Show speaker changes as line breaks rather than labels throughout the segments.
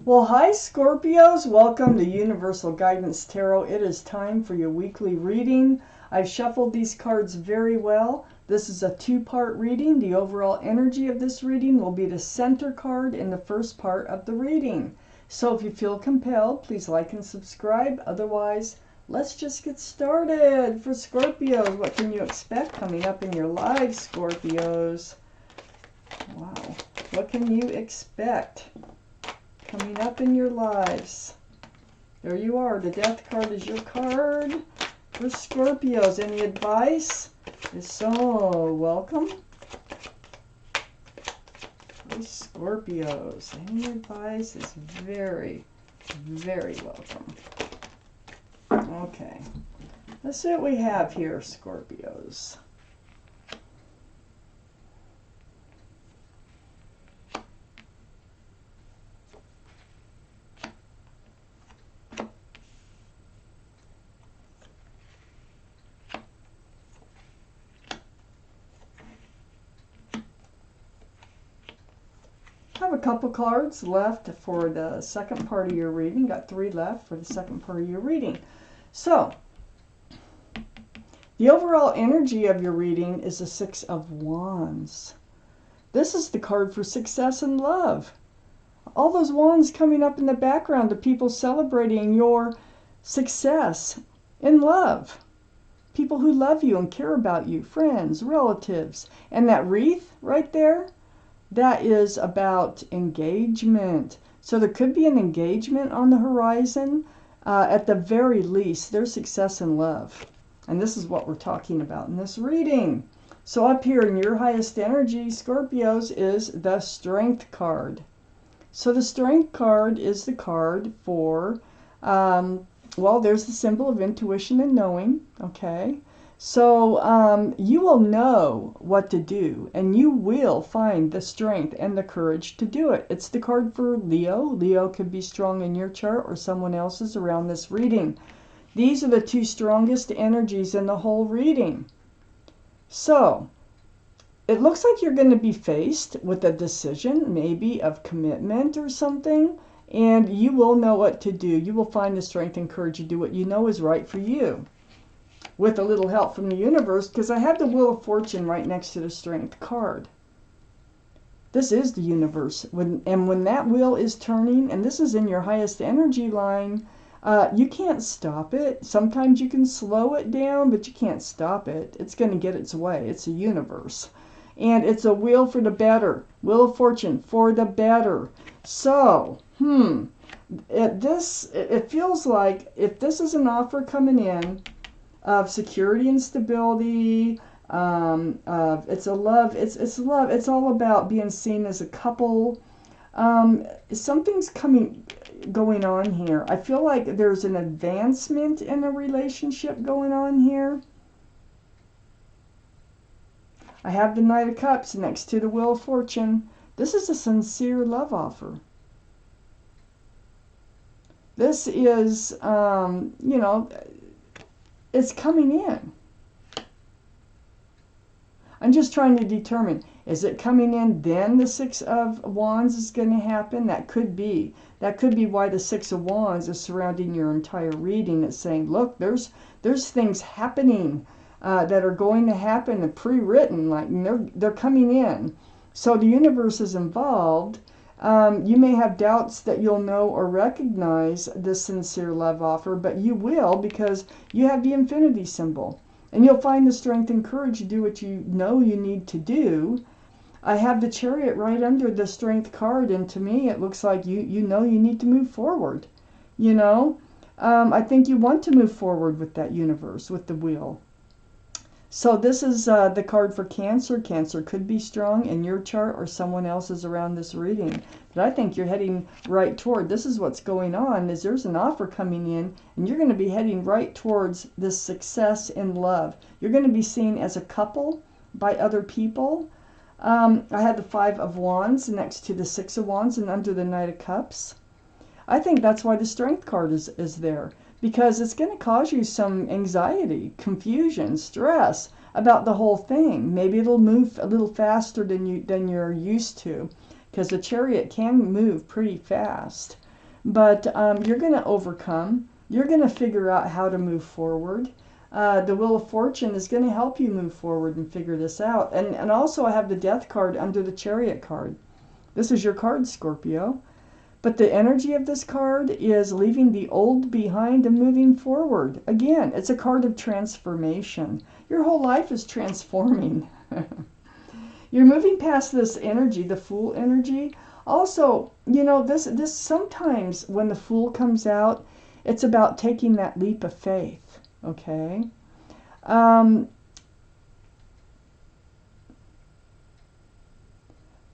Well, hi Scorpios, welcome to Universal Guidance Tarot. It is time for your weekly reading. I've shuffled these cards very well. This is a two-part reading. The overall energy of this reading will be the center card in the first part of the reading. So if you feel compelled, please like and subscribe. Otherwise, let's just get started. For Scorpios, what can you expect coming up in your lives, Scorpios? Wow, what can you expect coming up in your lives? There you are. The Death card is your card for Scorpios. Any advice? If so, welcome. For Scorpios, any advice is very, very welcome. Okay. Let's see what we have here, Scorpios. I have a couple cards left for the second part of your reading. Got 3 left for the second part of your reading. So, the overall energy of your reading is the 6 of Wands. This is the card for success and love. All those wands coming up in the background of people celebrating your success in love. People who love you and care about you, friends, relatives. And that wreath right there, that is about engagement. So there could be an engagement on the horizon. At the very least, there's success in love. And this is what we're talking about in this reading. So up here in your highest energy, Scorpios, is the Strength card. So the Strength card is the card for, well, there's the symbol of intuition and knowing, okay? So you will know what to do, and you will find the strength and the courage to do it. It's the card for Leo. Leo could be strong in your chart or someone else's around this reading. These are the 2 strongest energies in the whole reading. So it looks like you're going to be faced with a decision, maybe of commitment or something, and you will know what to do. You will find the strength and courage to do what you know is right for you, with a little help from the universe, because I have the Wheel of Fortune right next to the Strength card. This is the universe. When that wheel is turning, and this is in your highest energy line, you can't stop it. Sometimes you can slow it down, but you can't stop it. It's going to get its way. It's a universe. And it's a wheel for the better. Wheel of Fortune for the better. So, it feels like if this is an offer coming in, of security and stability, it's a love, it's love, it's all about being seen as a couple. Something's going on here. I feel like there's an advancement in a relationship going on here. I have the Knight of Cups next to the Wheel of Fortune. This is a sincere love offer. This is, you know, it's coming in. I'm just trying to determine, is it coming in, then the 6 of Wands is going to happen? That could be. That could be why the 6 of Wands is surrounding your entire reading. It's saying, look, there's things happening that are going to happen and pre-written, like they're coming in. So the universe is involved. You may have doubts that you'll know or recognize this sincere love offer, but you will, because you have the infinity symbol. And you'll find the strength and courage to do what you know you need to do. I have the Chariot right under the Strength card, and to me it looks like you know you need to move forward. You know, I think you want to move forward with that universe, with the wheel. So this is the card for Cancer. Cancer could be strong in your chart or someone else's around this reading. But I think you're heading right toward, this is what's going on, is there's an offer coming in, and you're going to be heading right towards this success in love. You're going to be seen as a couple by other people. I had the 5 of Wands next to the 6 of Wands and under the Knight of Cups. I think that's why the Strength card is there. Because it's going to cause you some anxiety, confusion, stress about the whole thing. Maybe it'll move a little faster than you're used to, because the Chariot can move pretty fast. But you're going to overcome. You're going to figure out how to move forward. The Wheel of Fortune is going to help you move forward and figure this out. And also I have the Death card under the Chariot card. This is your card, Scorpio. But the energy of this card is leaving the old behind and moving forward. Again, it's a card of transformation. Your whole life is transforming. You're moving past this energy, the Fool energy. Also, you know, this sometimes when the Fool comes out, it's about taking that leap of faith, okay?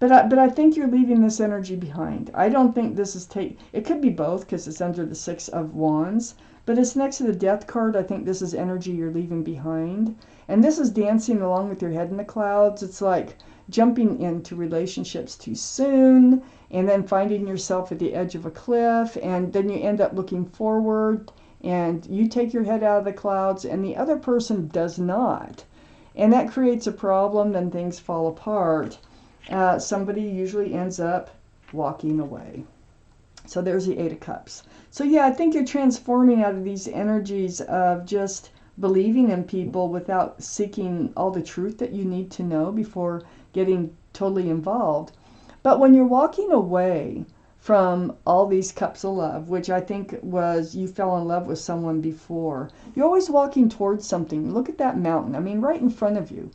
But I think you're leaving this energy behind. I don't think this is it could be both because it's under the Six of Wands, but it's next to the Death card. I think this is energy you're leaving behind. And this is dancing along with your head in the clouds. It's like jumping into relationships too soon and then finding yourself at the edge of a cliff, and then you end up looking forward and you take your head out of the clouds and the other person does not. And that creates a problem, then things fall apart. Somebody usually ends up walking away. So there's the Eight of Cups. So yeah, I think you're transforming out of these energies of just believing in people without seeking all the truth that you need to know before getting totally involved. But when you're walking away from all these cups of love, which I think was you fell in love with someone before, you're always walking towards something. Look at that mountain. I mean, right in front of you.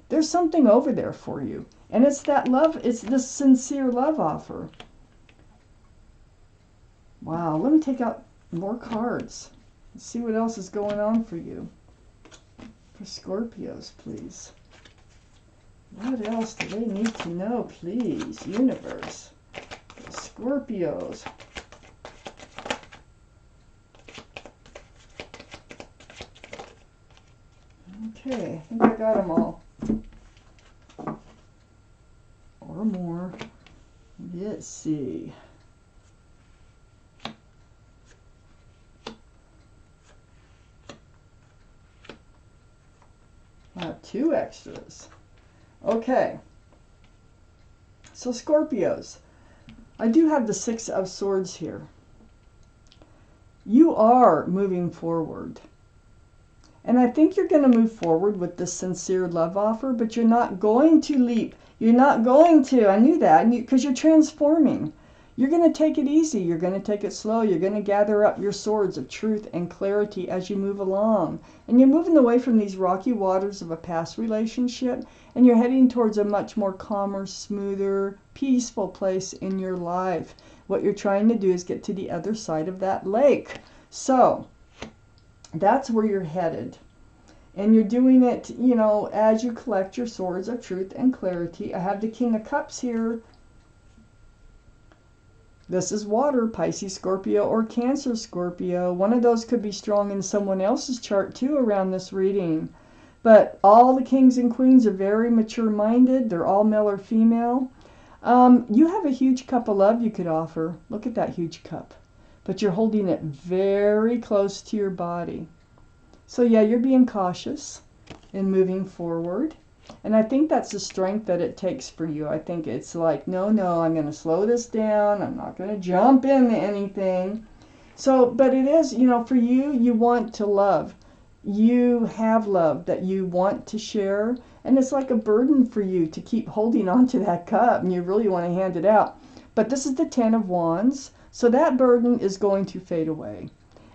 There's something over there for you. And it's that love, it's this sincere love offer. Wow, let me take out more cards. Let's see what else is going on for you. For Scorpios, please. What else do they need to know, please, universe? For Scorpios. Okay, I think I got them all. Or more. Let's see. Two extras. Okay. So Scorpios, I do have the Six of Swords here. You are moving forward. And I think you're going to move forward with this sincere love offer, but you're not going to leap. You're not going to. I knew that because you're transforming. You're going to take it easy. You're going to take it slow. You're going to gather up your swords of truth and clarity as you move along. And you're moving away from these rocky waters of a past relationship, and you're heading towards a much more calmer, smoother, peaceful place in your life. What you're trying to do is get to the other side of that lake. So that's where you're headed. And you're doing it, you know, as you collect your swords of truth and clarity. I have the King of Cups here. This is water, Pisces, Scorpio, or Cancer, Scorpio. One of those could be strong in someone else's chart, too, around this reading. But all the kings and queens are very mature-minded. They're all male or female. You have a huge cup of love you could offer. Look at that huge cup. But you're holding it very close to your body. So, yeah, you're being cautious in moving forward. And I think that's the strength that it takes for you. I think it's like, no, I'm going to slow this down. I'm not going to jump into anything. So, but it is, you know, for you, you want to love. You have love that you want to share. And it's like a burden for you to keep holding on to that cup. And you really want to hand it out. But this is the Ten of Wands. So that burden is going to fade away.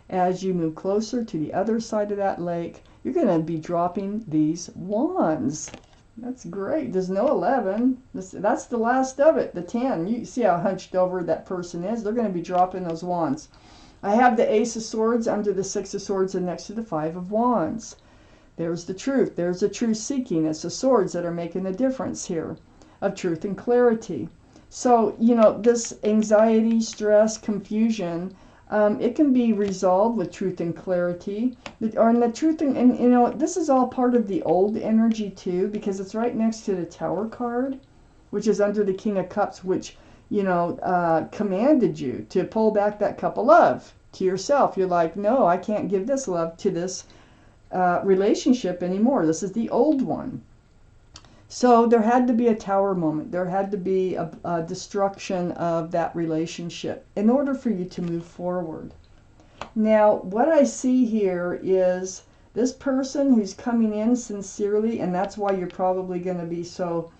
As you move closer to the other side of that lake, you're going to be dropping these wands. That's great. There's no 11. That's the last of it, the 10. You see how hunched over that person is? They're going to be dropping those wands. I have the Ace of Swords under the Six of Swords and next to the Five of Wands. There's the truth. There's the truth seeking. It's the swords that are making the difference here of truth and clarity. So, you know, this anxiety, stress, confusion, it can be resolved with truth and clarity. Or in the truth, and you know, this is all part of the old energy too, because it's right next to the Tower card, which is under the King of Cups, which, you know, commanded you to pull back that cup of love to yourself. You're like, no, I can't give this love to this relationship anymore. This is the old one. So there had to be a tower moment. There had to be a destruction of that relationship in order for you to move forward. Now, what I see here is this person who's coming in sincerely, and that's why you're probably going to be so,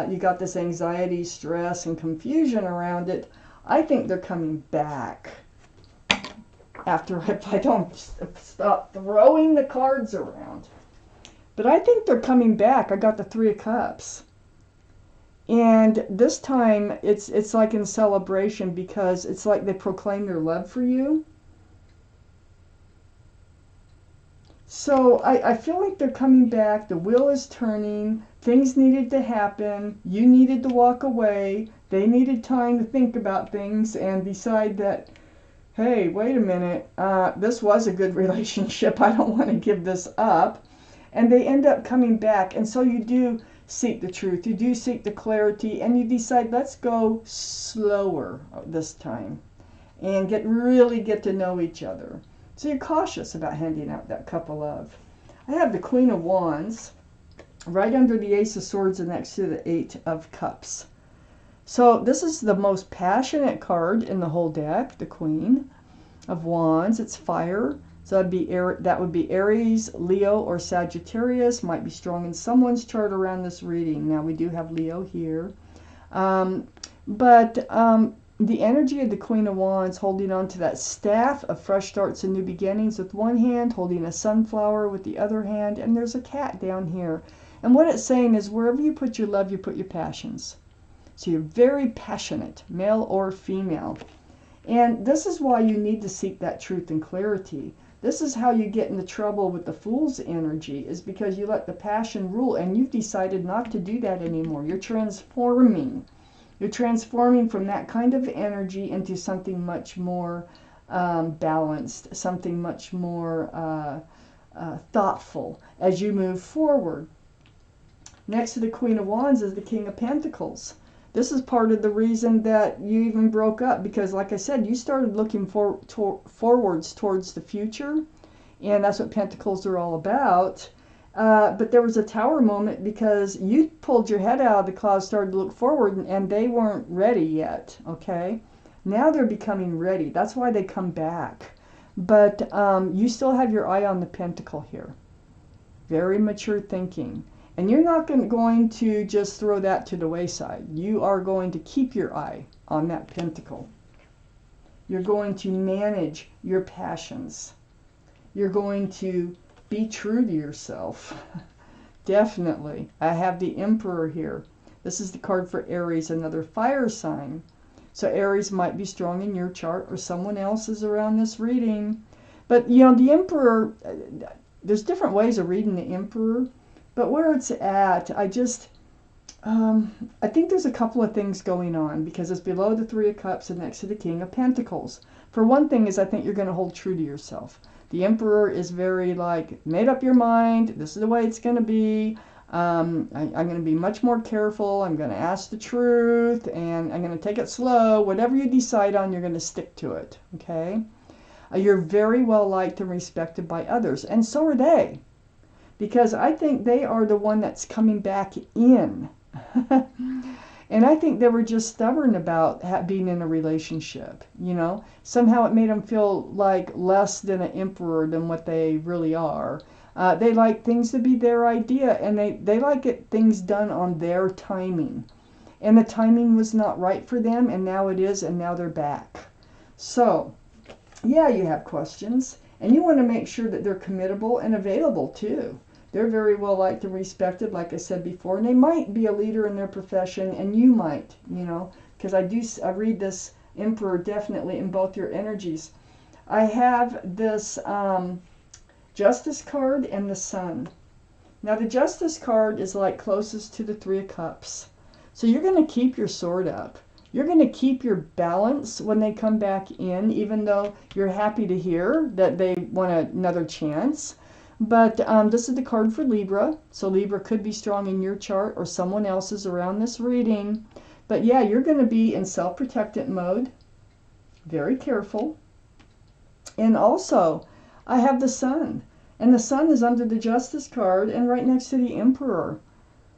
you got this anxiety, stress, and confusion around it. I think they're coming back. After, if I don't stop throwing the cards around. But I think they're coming back. I got the Three of Cups. And this time, it's like in celebration, because it's like they proclaim their love for you. So I feel like they're coming back. The wheel is turning. Things needed to happen. You needed to walk away. They needed time to think about things and decide that, hey, wait a minute, this was a good relationship. I don't want to give this up. And they end up coming back. And so you do seek the truth. You do seek the clarity. And you decide, let's go slower this time. And really get to know each other. So you're cautious about handing out that cup of love. I have the Queen of Wands right under the Ace of Swords and next to the Eight of Cups. So this is the most passionate card in the whole deck, the Queen of Wands. It's fire. So that would be Aries, Leo, or Sagittarius. Might be strong in someone's chart around this reading. Now we do have Leo here. The energy of the Queen of Wands holding on to that staff of fresh starts and new beginnings with one hand, holding a sunflower with the other hand, and there's a cat down here. And what it's saying is wherever you put your love, you put your passions. So you're very passionate, male or female. And this is why you need to seek that truth and clarity. This is how you get into trouble with the Fool's energy, is because you let the passion rule and you've decided not to do that anymore. You're transforming. You're transforming from that kind of energy into something much more balanced, something much more thoughtful as you move forward. Next to the Queen of Wands is the King of Pentacles. This is part of the reason that you even broke up, because like I said, you started looking forwards towards the future, and that's what Pentacles are all about. But there was a tower moment because you pulled your head out of the clouds, started to look forward, and they weren't ready yet, okay? Now they're becoming ready. That's why they come back. But you still have your eye on the pentacle here. Very mature thinking. And you're not going to just throw that to the wayside. You are going to keep your eye on that pentacle. You're going to manage your passions. You're going to be true to yourself. Definitely. I have the Emperor here. This is the card for Aries, another fire sign. So Aries might be strong in your chart or someone else's around this reading. But, you know, the Emperor, there's different ways of reading the Emperor. But where it's at, I think there's a couple of things going on, because it's below the Three of Cups and next to the King of Pentacles. For one thing is I think you're going to hold true to yourself. The Emperor is very like, made up your mind, this is the way it's going to be. I'm going to be much more careful. I'm going to ask the truth, and I'm going to take it slow. Whatever you decide on, you're going to stick to it, okay? You're very well liked and respected by others, and so are they. Because I think they are the one that's coming back in. And I think they were just stubborn about being in a relationship, you know. Somehow it made them feel like less than an emperor than what they really are. They like things to be their idea, and they like things done on their timing. And the timing was not right for them, and now it is, and now they're back. So, yeah, you have questions. And you want to make sure that they're committable and available, too. They're very well liked and respected, like I said before, and they might be a leader in their profession, and you might, you know, because I read this Emperor definitely in both your energies. I have this Justice card and the Sun. Now, the Justice card is like closest to the Three of Cups. So you're going to keep your sword up. You're going to keep your balance when they come back in, even though you're happy to hear that they want another chance. But this is the card for Libra. So Libra could be strong in your chart or someone else's around this reading. But yeah, you're going to be in self-protectant mode. Very careful. And also, I have the Sun. And the Sun is under the Justice card and right next to the Emperor.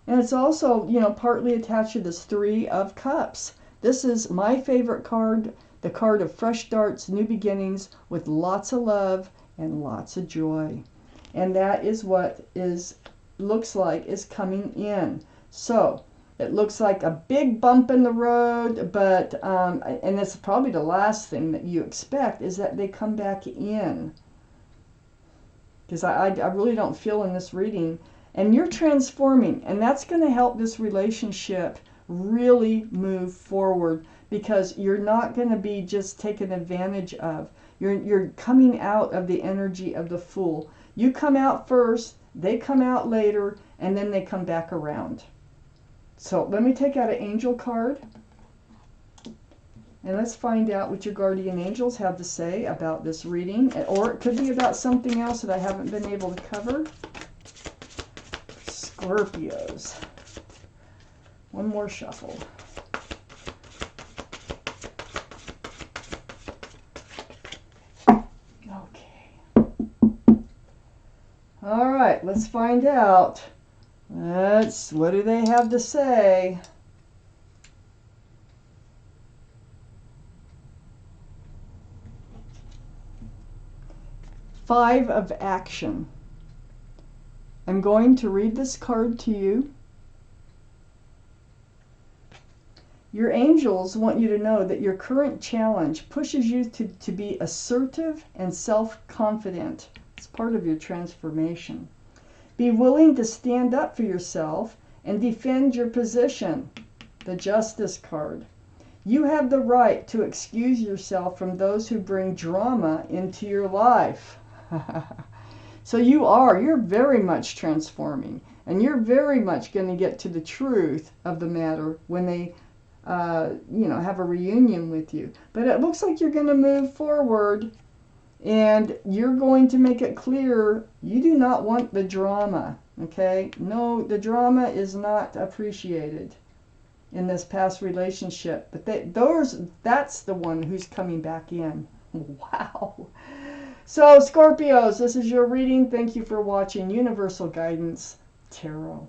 And it's also, you know, partly attached to this Three of Cups. This is my favorite card, the card of fresh starts, new beginnings, with lots of love and lots of joy. And that is what looks like is coming in. So it looks like a big bump in the road, but and it's probably the last thing that you expect is that they come back in. Because I really don't feel in this reading. And you're transforming, and that's going to help this relationship really move forward, because you're not going to be just taken advantage of. You're coming out of the energy of the Fool. You come out first, they come out later, and then they come back around. So let me take out an angel card, and let's find out what your guardian angels have to say about this reading, or it could be about something else that I haven't been able to cover. Scorpios. One more shuffle. Okay. All right, let's find out. What do they have to say? Five of Action. I'm going to read this card to you. Your angels want you to know that your current challenge pushes you to be assertive and self-confident. It's part of your transformation. Be willing to stand up for yourself and defend your position. The Justice card. You have the right to excuse yourself from those who bring drama into your life. So you're very much transforming, and you're very much going to get to the truth of the matter when they have a reunion with you. But it looks like you're going to move forward, and you're going to make it clear you do not want the drama. Okay? No, the drama is not appreciated in this past relationship. But that's the one who's coming back in. Wow. So, Scorpios, this is your reading. Thank you for watching Universal Guidance Tarot.